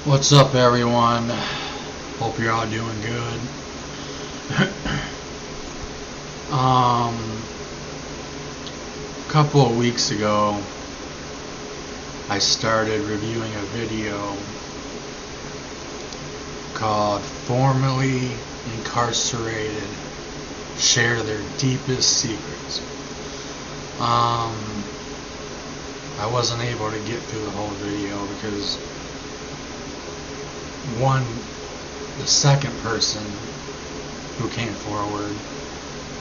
What's up, everyone? Hope you're all doing good. A couple of weeks ago, I started reviewing a video called Formerly Incarcerated Share Their Deepest Secrets. I wasn't able to get through the whole video because the second person who came forward,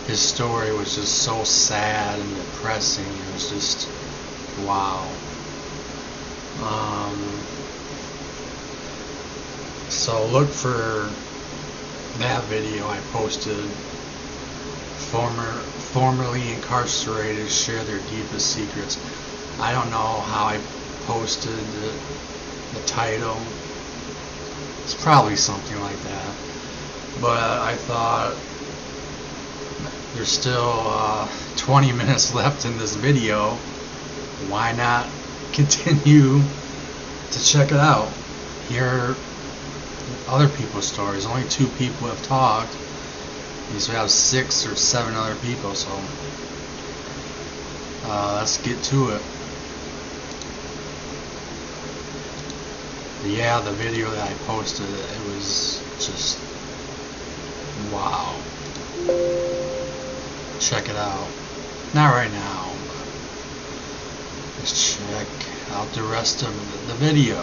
his story was just so sad and depressing. It was just, wow. So look for that video I posted, formerly incarcerated share their deepest secrets. I don't know how I posted the title. It's probably something like that. But I thought there's still 20 minutes left in this video. Why not continue to check it out? Hear other people's stories. Only 2 people have talked. So we have 6 or 7 other people. So let's get to it. Yeah, the video that I posted, it was just wow. Check it out. Not right now, but let's check out the rest of the video.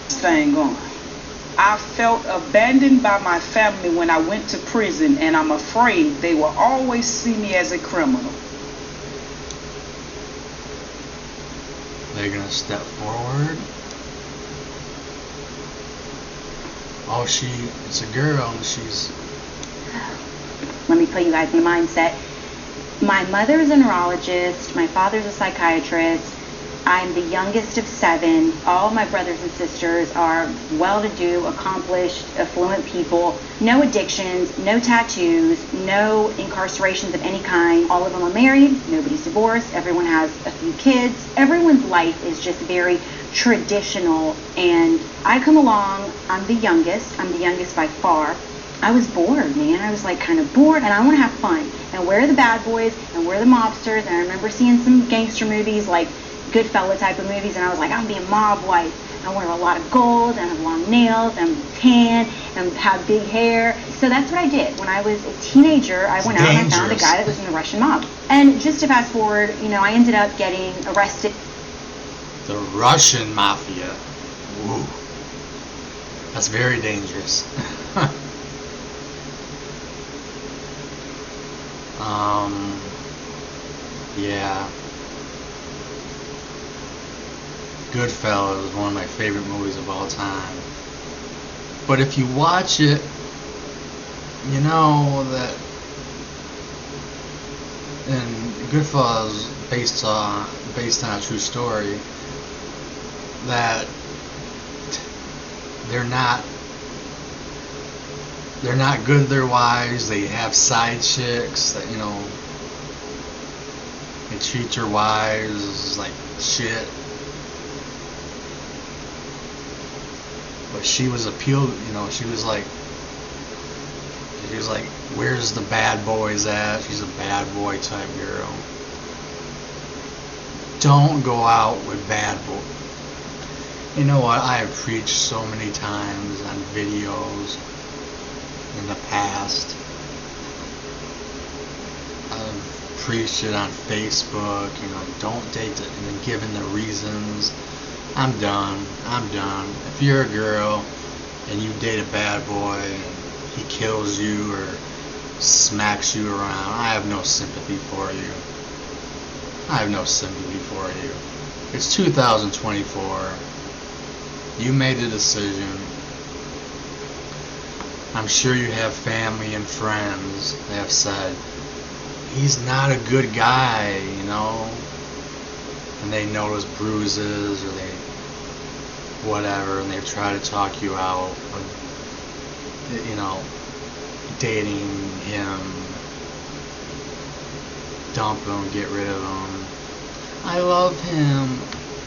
Thing going. I felt abandoned by my family when I went to prison, and I'm afraid they will always see me as a criminal. They're gonna step forward. Oh, it's a girl, and she's... Let me put you guys in the mindset. My mother is a neurologist. My father's a psychiatrist. I'm the youngest of 7. All my brothers and sisters are well-to-do, accomplished, affluent people. No addictions, no tattoos, no incarcerations of any kind. All of them are married. Nobody's divorced. Everyone has a few kids. Everyone's life is just very traditional, and I come along. I'm the youngest by far. I was bored, man. I was like kind of bored, and I want to have fun. And we're the bad boys, and we're the mobsters. And I remember seeing some gangster movies, like Goodfella type of movies, and I was like, I'm being a mob wife. I wear a lot of gold, and I have long nails, and I'm tan, and have big hair. So that's what I did. When I was a teenager, I went out and I found a guy that was in the Russian mob. And just to fast forward, I ended up getting arrested. The Russian mafia. Ooh. That's very dangerous. Yeah. Goodfellas is one of my favorite movies of all time. But if you watch it, you know that and Goodfellas based on a true story, that they're not good to their wives. They have side chicks that they treat their wives like shit. But she was appealed, she was like, where's the bad boys at? She's a bad boy type girl. Don't go out with bad boys. You know what? I have preached so many times on videos in the past. I've preached it on Facebook, don't date it, and then given the reasons. I'm done. If you're a girl and you date a bad boy and he kills you or smacks you around, I have no sympathy for you. It's 2024. You made a decision. I'm sure you have family and friends that have said, he's not a good guy, and they notice bruises or they whatever, and they try to talk you out of, dating him, dump him, get rid of him. I love him.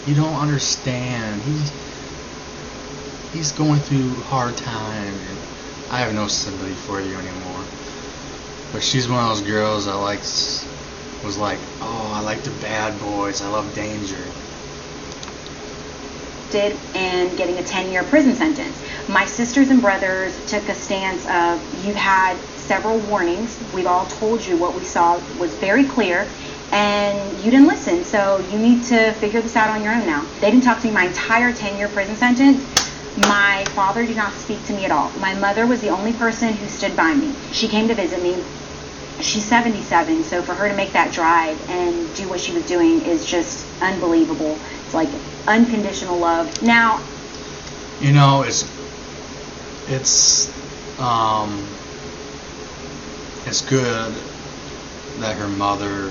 You don't understand. he's going through hard time. And I have no sympathy for you anymore. But she's one of those girls that was like, oh, I like the bad boys. I love danger. And getting a 10-year prison sentence. My sisters and brothers took a stance of, you've had several warnings. We've all told you what we saw was very clear, and you didn't listen. So you need to figure this out on your own now. They didn't talk to me my entire 10-year prison sentence. My father did not speak to me at all. My mother was the only person who stood by me. She came to visit me. She's 77, so for her to make that drive and do what she was doing is just unbelievable. It's like unconditional love. Now, you know, it's good that her mother,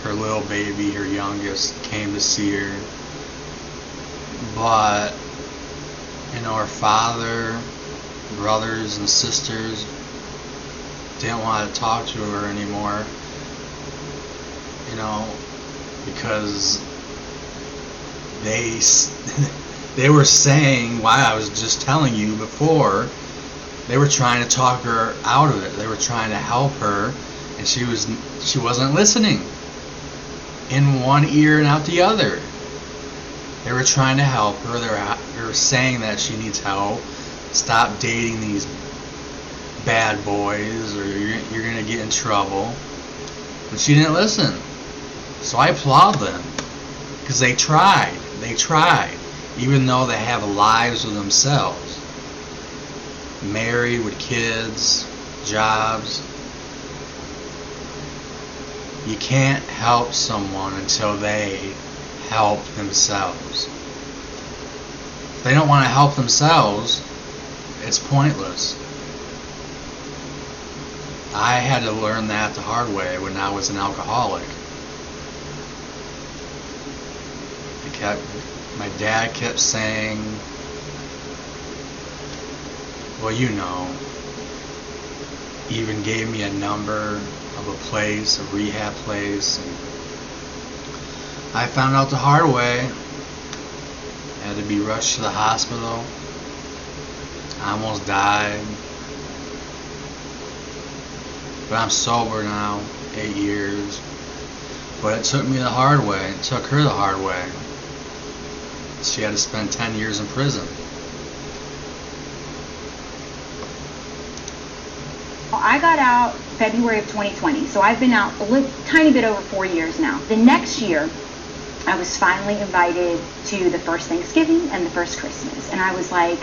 her little baby, her youngest, came to see her. But, you know, her father, brothers and sisters didn't want to talk to her anymore, you know, because they were saying, why I was just telling you before, they were trying to talk her out of it. They were trying to help her, and she wasn't listening. In one ear and out the other. They were trying to help her. They were saying that she needs help. Stop dating these bad boys, or you're gonna get in trouble. But she didn't listen. So I applaud them, because they tried. They tried, even though they have lives of themselves, married with kids, jobs. You can't help someone until they help themselves. If they don't want to help themselves, it's pointless. I had to learn that the hard way when I was an alcoholic. My dad kept saying, well, you know, he even gave me a number of a place, a rehab place, and I found out the hard way. I had to be rushed to the hospital. I almost died. But I'm sober now, 8 years. But it took me the hard way. It took her the hard way. She had to spend 10 years in prison. I got out February of 2020, so I've been out a tiny bit over 4 years now. The next year, I was finally invited to the first Thanksgiving and the first Christmas, and I was like,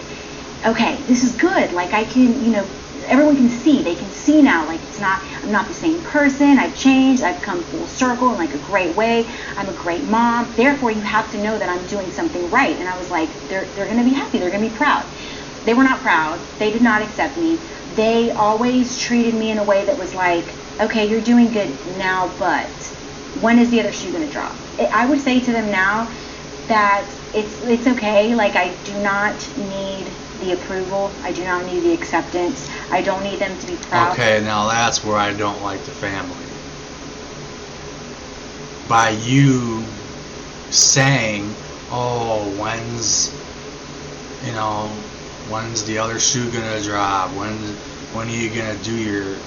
okay, this is good. Like, I can, you know, everyone can see. They can see now. Like, I'm not the same person. I've changed. I've come full circle in like a great way. I'm a great mom. Therefore, you have to know that I'm doing something right. And I was like, they're going to be happy. They're going to be proud. They were not proud. They did not accept me. They always treated me in a way that was like, okay, you're doing good now, but when is the other shoe going to drop? I would say to them now that it's okay. Like, I do not need the approval. I do not need the acceptance. I don't need them to be proud. Okay, now that's where I don't like the family. By you saying, oh, when's the other shoe gonna drop? When are you gonna do your,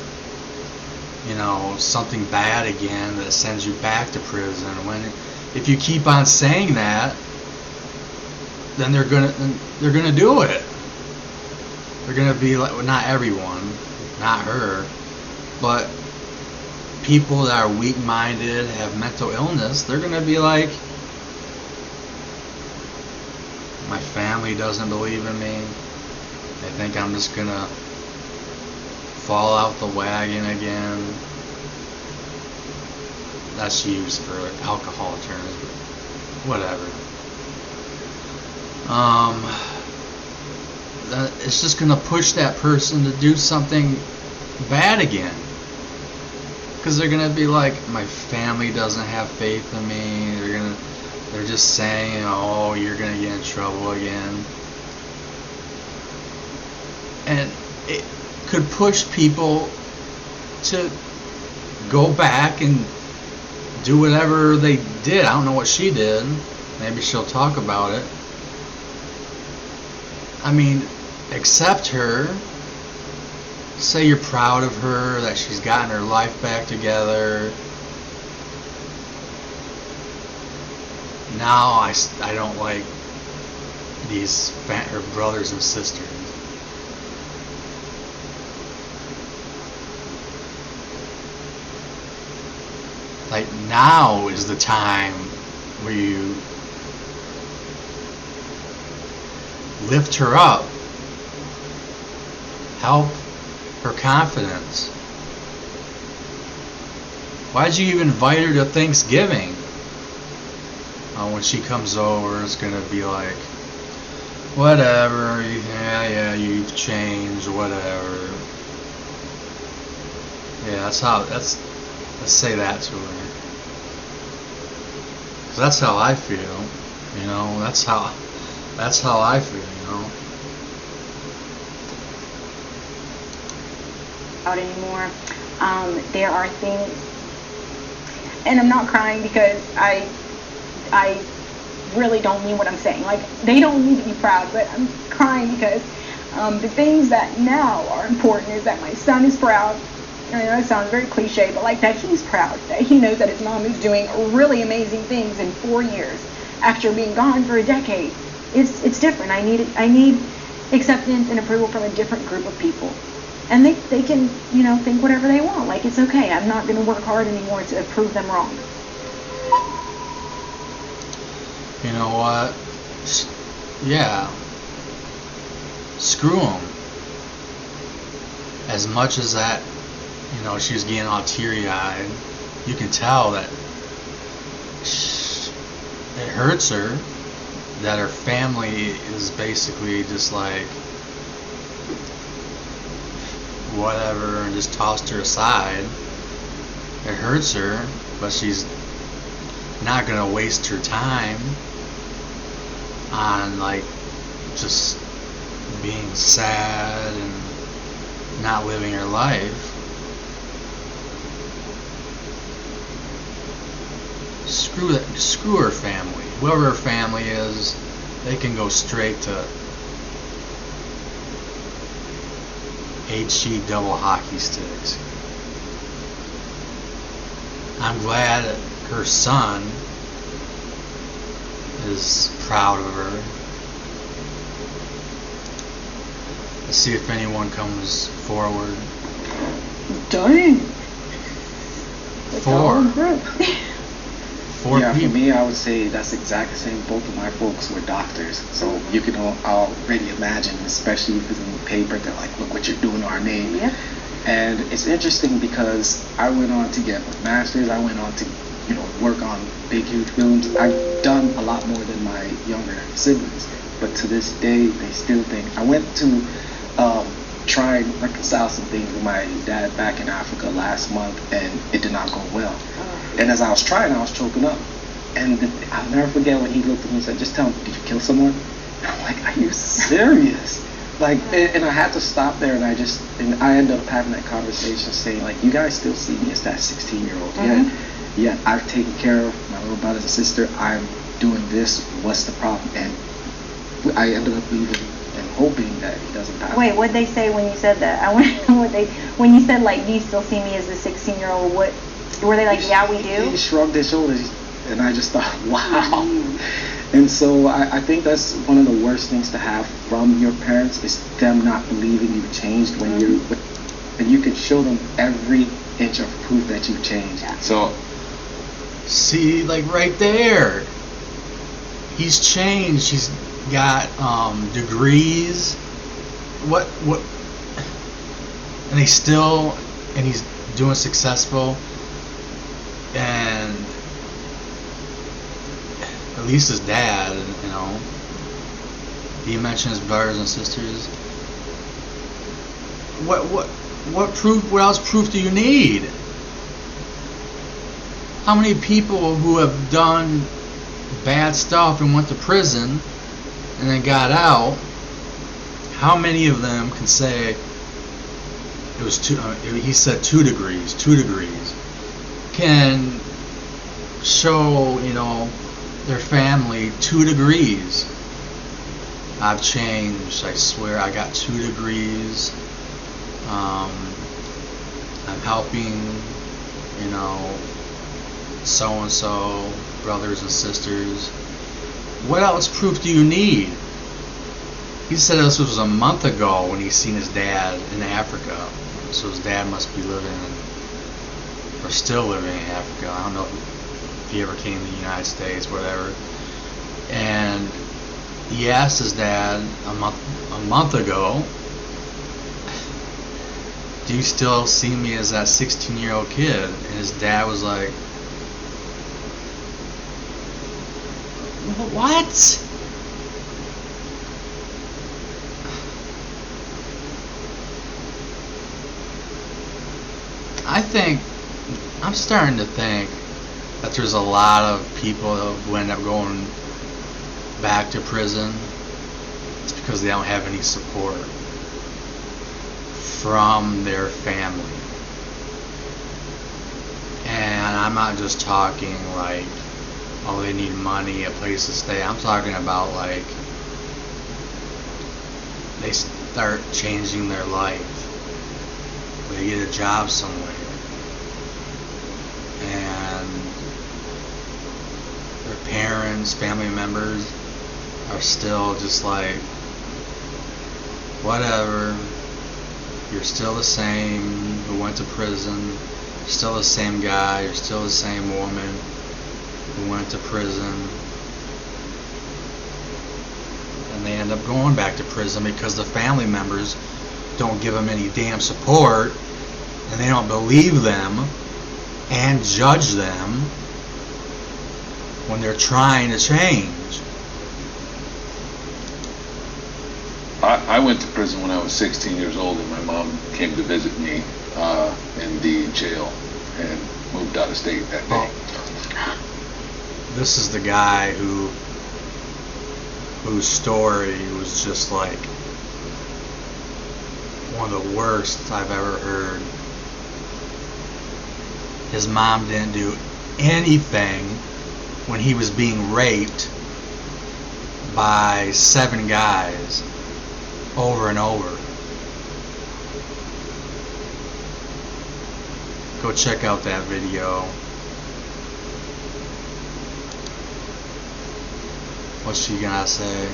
something bad again that sends you back to prison? If you keep on saying that, then they're gonna do it. They're gonna be like, well, not everyone, not her, but people that are weak-minded, have mental illness, they're gonna be like, my family doesn't believe in me. They think I'm just gonna fall out the wagon again. That's used for alcohol terms, but whatever. It's just gonna push that person to do something bad again, because they're gonna be like, my family doesn't have faith in me. They're just saying, oh, you're gonna get in trouble again, and it could push people to go back and do whatever they did. I don't know what she did. Maybe she'll talk about it. I mean, accept her. Say you're proud of her, that she's gotten her life back together. Now I don't like her brothers and sisters. Like, now is the time where you lift her up, help her confidence. Why'd you even invite her to Thanksgiving? When she comes over, it's gonna be like, whatever, yeah, you've changed, whatever. Yeah, let's say that to her. 'Cause that's how I feel, you know, that's how I feel, you know. Out anymore. There are things, and I'm not crying because I really don't mean what I'm saying. Like, they don't need to be proud, but I'm crying because the things that now are important is that my son is proud. I know it sounds very cliche, but like that he's proud, that he knows that his mom is doing really amazing things in 4 years after being gone for a decade. It's different. I need acceptance and approval from a different group of people. And they can, think whatever they want. Like, it's okay. I'm not going to work hard anymore to prove them wrong. You know what? Yeah. Screw them. As much as that, she was getting all teary-eyed, you can tell that it hurts her that her family is basically just like whatever and just tossed her aside. It hurts her, but she's not gonna waste her time on like just being sad and not living her life. Screw her family. Whoever her family is, they can go straight to HG double hockey sticks. I'm glad her son is proud of her. Let's see if anyone comes forward. Dang. Four Yeah, people. for me, I would say that's exactly the same. Both of my folks were doctors, so you can already imagine, especially if it's in the paper, they're like, look what you're doing to our name. Yeah. And it's interesting because I went on to get my master's, I went on to, work on big, huge films. I've done a lot more than my younger siblings, but to this day, they still think. I went to try and reconcile some things with my dad back in Africa last month, and it did not go well. And as I was trying, I was choking up. And I'll never forget when he looked at me and said, just tell him, did you kill someone? And I'm like, are you serious? Like, and I had to stop there, and I ended up having that conversation saying, like, you guys still see me as that 16-year-old. Mm-hmm. Yeah, I've taken care of my little brothers and sister. I'm doing this. What's the problem? And I ended up leaving and hoping that he doesn't pass. Wait, what'd they say when you said that? When you said, like, do you still see me as the 16-year-old? What were they like? Yeah, we do. He shrugged his shoulders, and I just thought, wow. And so I think that's one of the worst things to have from your parents is them not believing you've changed when and you can show them every inch of proof that you've changed. Yeah. So, see, like right there, he's changed. He's got degrees. What? And he's doing successful. And at least his dad, he mentioned his brothers and sisters. What proof? What else proof do you need? How many people who have done bad stuff and went to prison and then got out? How many of them can say it was two? He said 2 degrees. 2 degrees can show their family 2 degrees. I've changed. I swear. I got 2 degrees. I'm helping, you know, so and so, brothers and sisters. What else proof do you need? He said this was a month ago when he seen his dad in Africa. So his dad must be or still living in Africa. I don't know if he ever came to the United States, whatever. And he asked his dad a month ago, do you still see me as that 16-year-old kid? And his dad was like, what? I'm starting to think that there's a lot of people who end up going back to prison. It's because they don't have any support from their family. And I'm not just talking like, oh, they need money, a place to stay. I'm talking about like, they start changing their life. They get a job somewhere. And their parents, family members are still just like, whatever, you're still the same who went to prison, you're still the same guy, you're still the same woman who went to prison. And they end up going back to prison because the family members don't give them any damn support, and they don't believe them and judge them when they're trying to change. I went to prison when I was 16 years old, and my mom came to visit me in the jail and moved out of state that day. This is the guy whose story was just like one of the worst I've ever heard. His mom didn't do anything when he was being raped by 7 guys over and over. Go check out that video. What's she gonna say?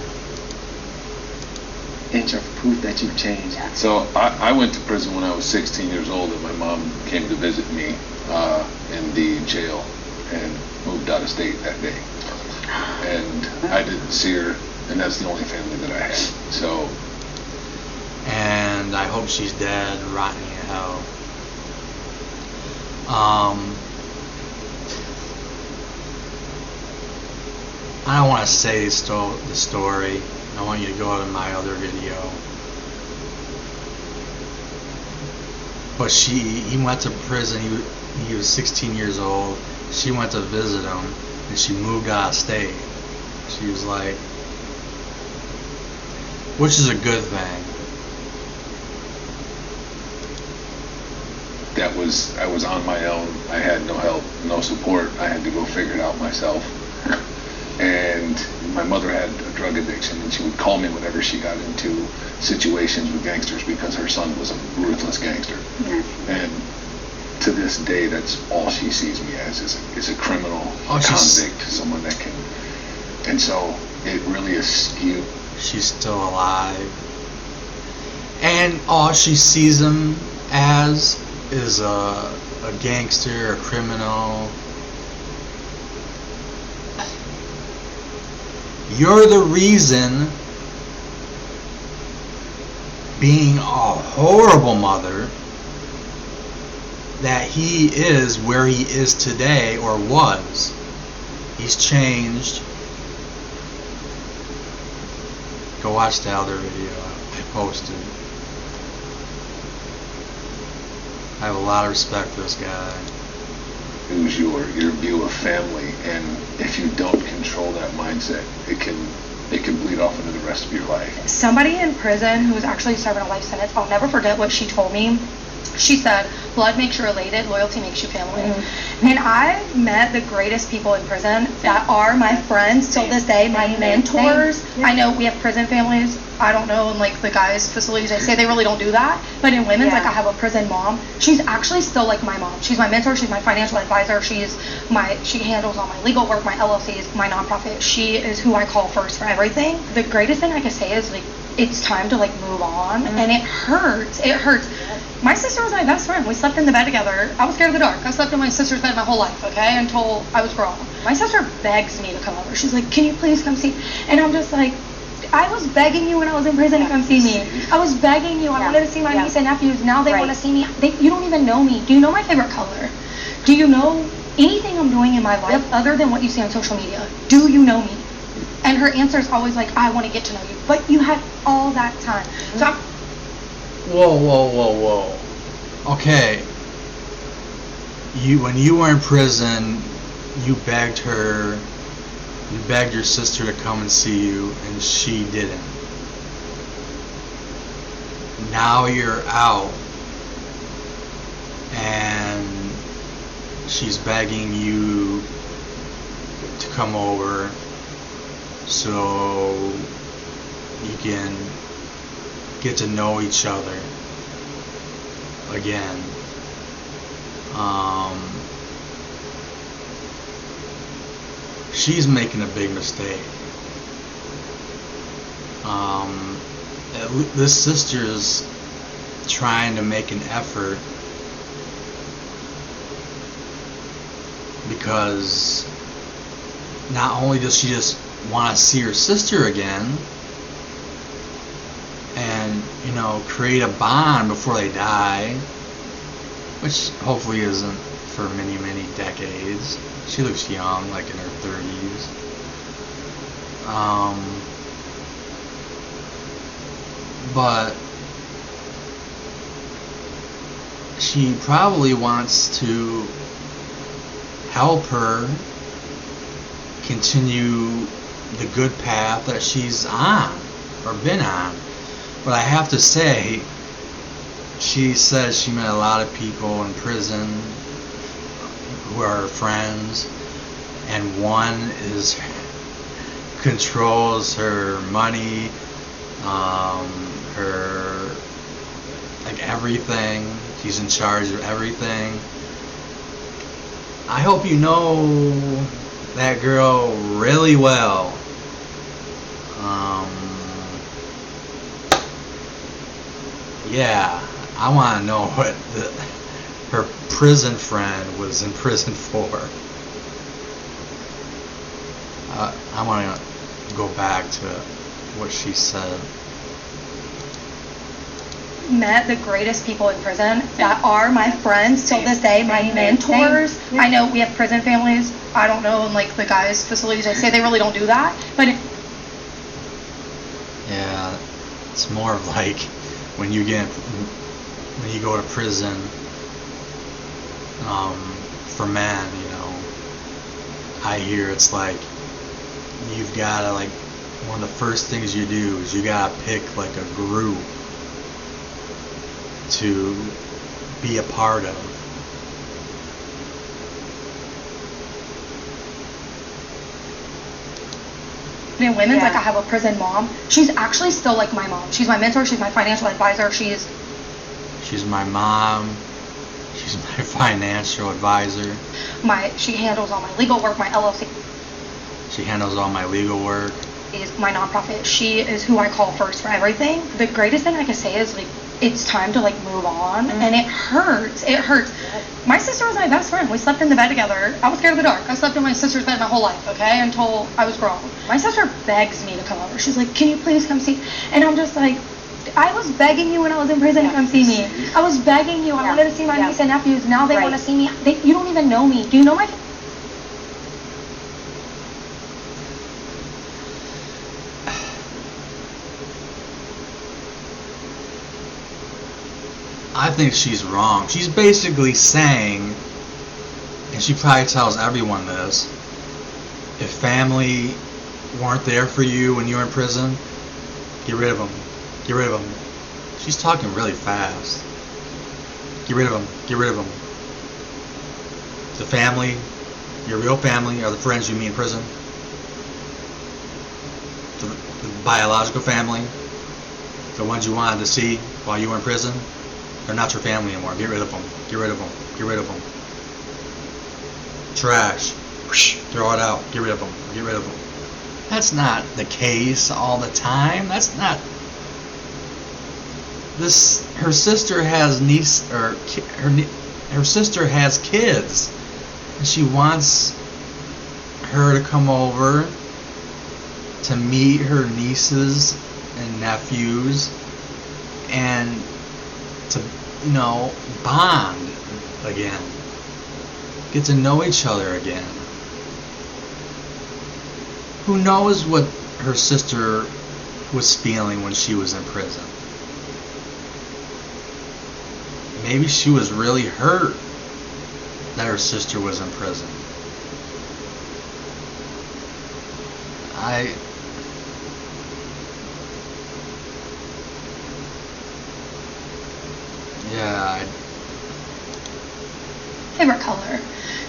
Ain't your proof that you've changed? So I went to prison when I was 16 years old, and my mom came to visit me in the jail and moved out of state that day. And I didn't see her, and that's the only family that I had. So. And I hope she's dead, rotting in hell. I don't want to say the story. I want you to go to my other video. But he went to prison. He was 16 years old. She went to visit him, and she moved out of state. She was like, which is a good thing. I was on my own. I had no help, no support. I had to go figure it out myself. And my mother had a drug addiction, and she would call me whenever she got into situations with gangsters because her son was a ruthless gangster. And to this day, that's all she sees me as is a criminal, convict, someone that can. And so it really is skewed. She's still alive, and all she sees him as is a gangster, a criminal. You're the reason, being a horrible mother, that he is where he is today, or was. He's changed. Go watch the other video I posted. I have a lot of respect for this guy. Lose your view of family, and if you don't control that mindset, it can bleed off into the rest of your life. Somebody in prison who was actually serving a life sentence, I'll never forget what she told me. She said, blood makes you related, loyalty makes you family. Man, I met the greatest people in prison that are my friends till this day, my mentors. I know we have prison families. I don't know in like the guys' facilities, they say they really don't do that. But in women's, like I have a prison mom. She's actually still like my mom. She's my mentor. She's my financial advisor. She handles all my legal work, my LLCs, my nonprofit. She is who I call first for everything. The greatest thing I can say is like it's time to like move on, and it hurts. It hurts. My sister was my best friend. We slept in the bed together. I was scared of the dark. I slept in my sister's bed my whole life, okay, until I was grown. My sister begs me to come over. She's like, can you please come see? And I'm just like, I was begging you when I was in prison to come see me. I was begging you. I wanted to see my niece and nephews. Now they want to see me. You don't even know me. Do you know my favorite color? Do you know anything I'm doing in my life other than what you see on social media? Do you know me? And her answer is always like, I want to get to know you. But you had all that time. So I'm, Whoa. Okay. When you were in prison, you begged your sister to come and see you, and she didn't. Now you're out, and she's begging you to come over so you can get to know each other again. She's making a big mistake. This sister's trying to make an effort because not only does she just want to see her sister again and, create a bond before they die, which hopefully isn't for many, many decades. She looks young, like in her 30s. But she probably wants to help her continue the good path that she's on or been on. But I have to say, she says she met a lot of people in prison who are her friends, and one controls her money, her everything. He's in charge of everything. I hope you know that girl really well. Yeah, I want to know what her prison friend was in prison for. I want to go back to what she said. met the greatest people in prison that are my friends till this day, my mentors. I know we have prison families. I don't know in like the guys' facilities, they say they really don't do that, but Yeah, it's more of like when you go to prison for men, I hear it's like you've got to, like, one of the first things you do is you got to pick like a group to be a part of. in women's, like I have a prison mom. She's actually still like my mom. She's my mentor. She's my financial advisor. She's my mom. She's my financial advisor. She handles all my legal work, my LLC. She handles all my legal work. Is my nonprofit. She is who I call first for everything. The greatest thing I can say is like it's time to like move on, and it hurts. It hurts. My sister was my best friend. We slept in the bed together. I was scared of the dark. I slept in my sister's bed my whole life, okay, until I was grown. My sister begs me to come over. She's like, "Can you please come see?" And I'm just like, I was begging you when I was in prison to come see me. I was begging you. I wanted to see my niece and nephews. Now they want to see me. You don't even know me. Do you know my? I think she's wrong. She's basically saying, and she probably tells everyone this, if family weren't there for you when you were in prison, get rid of them. Get rid of them. She's talking really fast. Get rid of them. Get rid of them. The family, your real family, are the friends you meet in prison. The biological family, the ones you wanted to see while you were in prison, they're not your family anymore. Get rid of them. Get rid of them. Get rid of them. Trash. Throw it out. Get rid of them. Get rid of them. That's not the case all the time. That's not. Her sister has her sister has kids, and she wants her to come over to meet her nieces and nephews and to, bond again, get to know each other again. Who knows what her sister was feeling when she was in prison? Maybe she was really hurt that her sister was in prison. Favorite color.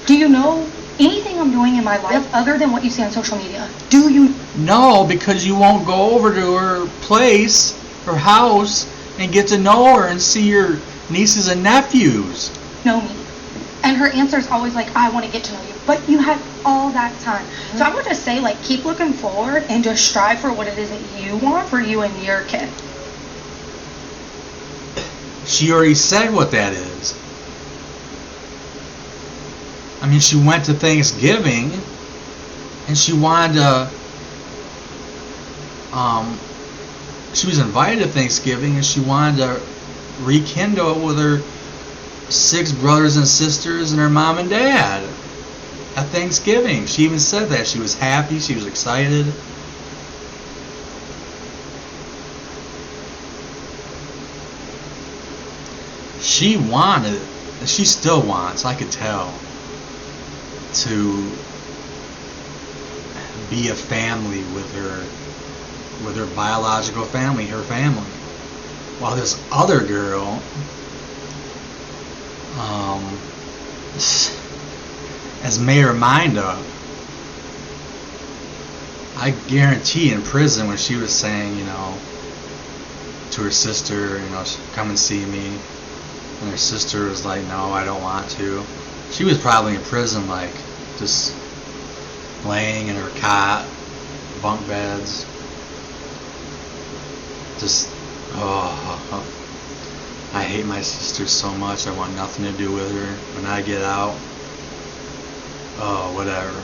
Do you know anything I'm doing in my life other than what you see on social media? Do you? No, because you won't go over to her place, her house, and get to know her and see your nieces and nephews. Know me. And her answer is always like, I want to get to know you. But you had all that time. Mm-hmm. So I would just say, keep looking forward and just strive for what it is that you want for you and your kid. She already said what that is. I mean, she went to Thanksgiving and she wanted to, she was invited to Thanksgiving and she wanted to rekindle with her 6 brothers and sisters and her mom and dad at Thanksgiving. She even said that. She was happy. She was excited. She wanted, she still wants, I could tell, to be a family with her biological family, her family. While this other girl, has made her mind up. I guarantee in prison when she was saying, to her sister, come and see me, and her sister was like, no, I don't want to. She was probably in prison, just laying in her cot, bunk beds, just, I hate my sister so much. I want nothing to do with her. When I get out, whatever.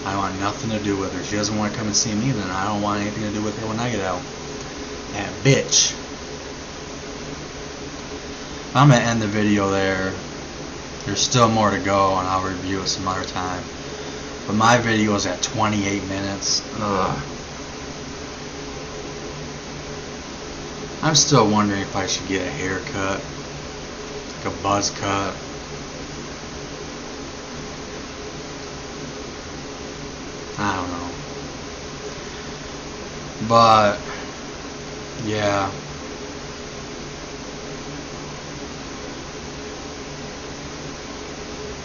I want nothing to do with her. She doesn't want to come and see me, then I don't want anything to do with her when I get out. That bitch. I'm going to end the video there. There's still more to go, and I'll review it some other time. But my video is at 28 minutes. Ugh. I'm still wondering if I should get a haircut, like a buzz cut. I don't know. But, yeah.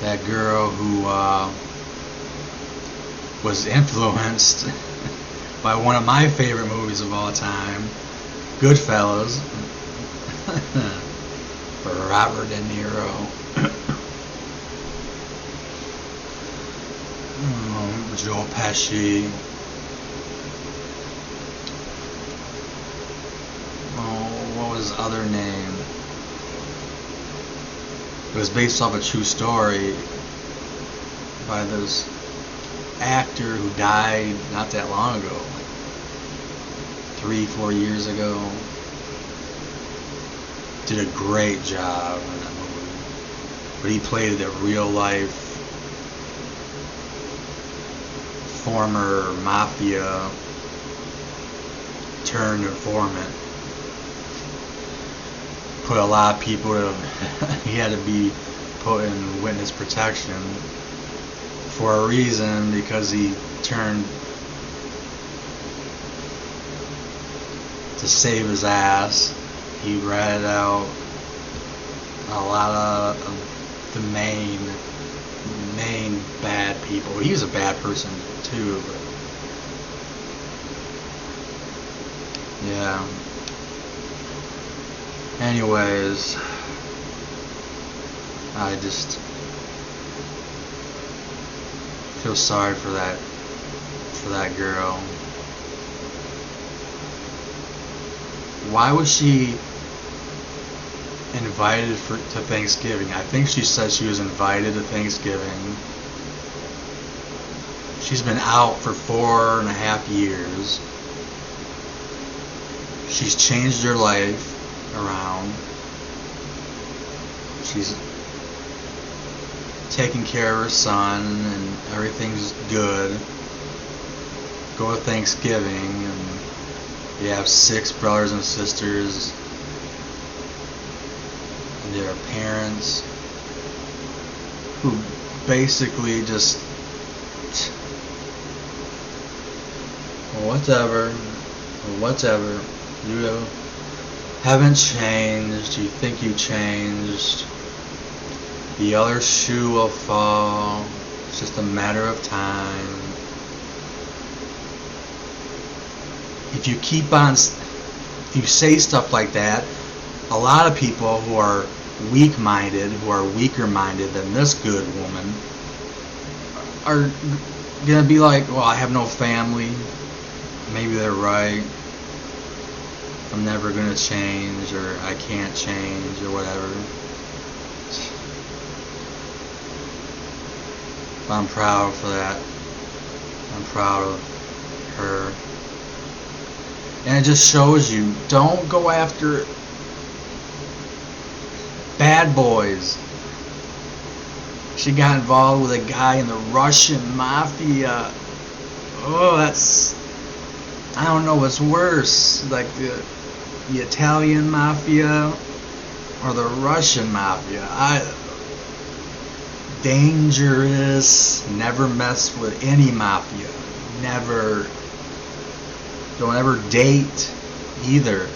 That girl who was influenced by one of my favorite movies of all time, Goodfellas, for Robert De Niro. Joe Pesci. What was his other name? It was based off a true story by this actor who died not that long ago, 3-4 years ago. Did a great job in that movie. But he played a real life former mafia turned informant. Put a lot of people he had to be put in witness protection for a reason, because he turned to save his ass. He ratted out a lot of the main main bad people. He's a bad person too, but yeah. Anyways, I just feel sorry for that girl. Why was she invited to Thanksgiving? I think she said she was invited to Thanksgiving. She's been out for 4.5 years. She's changed her life around. She's taking care of her son and everything's good. Go to Thanksgiving and you have 6 brothers and sisters and their parents who basically just whatever, you haven't changed, you think you changed, the other shoe will fall, it's just a matter of time. If you say stuff like that, a lot of people who are weak-minded, who are weaker-minded than this good woman, are gonna be like, well, I have no family, maybe they're right, I'm never gonna change, or I can't change, or whatever. But I'm proud for that. I'm proud of her. And it just shows you, don't go after bad boys. She got involved with a guy in the Russian mafia. Oh, I don't know what's worse, like the Italian mafia or the Russian mafia. Dangerous. Never mess with any mafia. Never. Don't ever date either.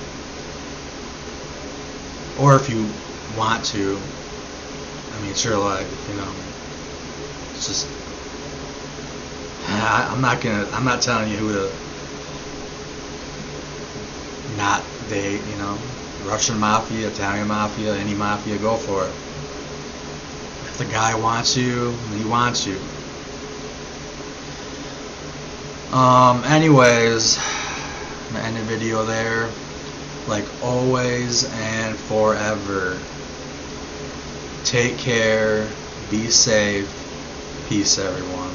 Or if you want to, I mean, it's your life, you know. It's just, I'm not telling you who to not date, you know. Russian mafia, Italian mafia, any mafia, go for it. If the guy wants you, he wants you. Anyways, I'm gonna end the video there. Like always and forever, take care, be safe, peace everyone.